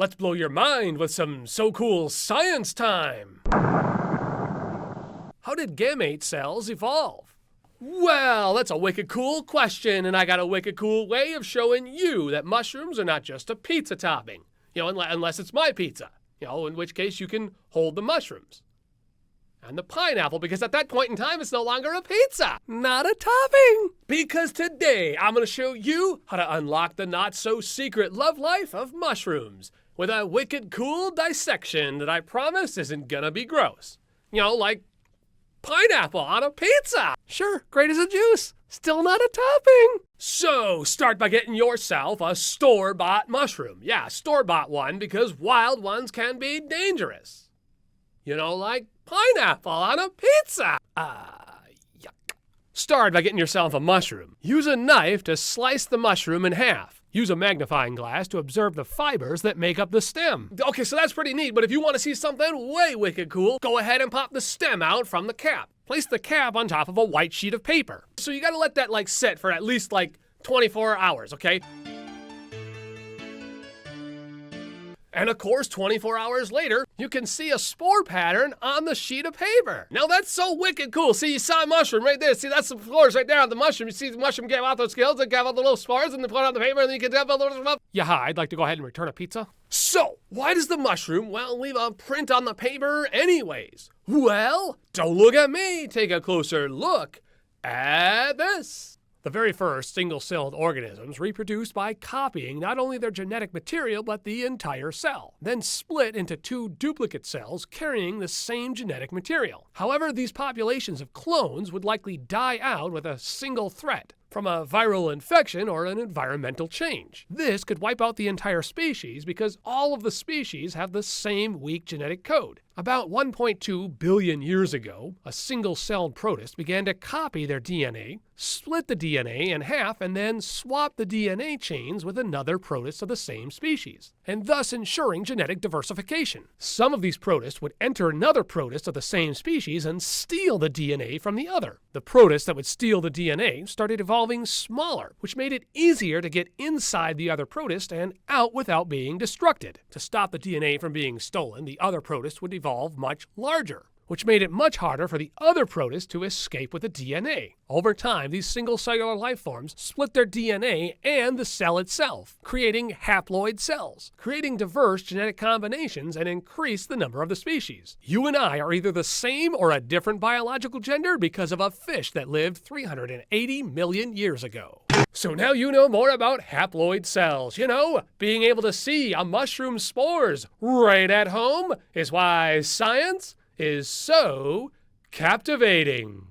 let's blow your mind with some so cool science time. How did gamete cells evolve? Well, that's a wicked cool question, and I got a wicked cool way of showing you that mushrooms are not just a pizza topping. Unless it's my pizza. In which case you can hold the mushrooms. And the pineapple, because at that point in time, it's no longer a pizza. Not a topping. Because today, I'm going to show you how to unlock the not-so-secret love life of mushrooms with a wicked cool dissection that I promise isn't going to be gross. Like pineapple on a pizza. Sure, great as a juice. Still not a topping. So, start by getting yourself a store-bought mushroom. Yeah, store-bought one, because wild ones can be dangerous. Like pineapple on a pizza. Yuck. Start by getting yourself a mushroom. Use a knife to slice the mushroom in half. Use a magnifying glass to observe the fibers that make up the stem. Okay, so that's pretty neat, but if you want to see something way wicked cool, go ahead and pop the stem out from the cap. Place the cap on top of a white sheet of paper. So you gotta let that sit for at least 24 hours, okay? And of course, 24 hours later, you can see a spore pattern on the sheet of paper. Now that's so wicked cool. See, you saw a mushroom right there. See, that's the spores right there on the mushroom. You see the mushroom give out those scales and give out the little spores and they put it on the paper and then you can have a little... Yeah, hi, I'd like to go ahead and return a pizza. So, why does the mushroom, leave a print on the paper anyways? Well, don't look at me. Take a closer look at this. The very first single-celled organisms reproduced by copying not only their genetic material, but the entire cell, then split into two duplicate cells carrying the same genetic material. However, these populations of clones would likely die out with a single threat from a viral infection or an environmental change. This could wipe out the entire species because all of the species have the same weak genetic code. About 1.2 billion years ago, a single-celled protist began to copy their DNA, split the DNA in half, and then swap the DNA chains with another protist of the same species, and thus ensuring genetic diversification. Some of these protists would enter another protist of the same species and steal the DNA from the other. The protists that would steal the DNA started evolving smaller, which made it easier to get inside the other protist and out without being destructed. To stop the DNA from being stolen, the other protist would evolve much larger, which made it much harder for the other protist to escape with the DNA. Over time, these single-cellular life forms split their DNA and the cell itself, creating haploid cells, creating diverse genetic combinations and increase the number of the species. You and I are either the same or a different biological gender because of a fish that lived 380 million years ago. So now you know more about haploid cells. Being able to see a mushroom's spores right at home is why science is so captivating.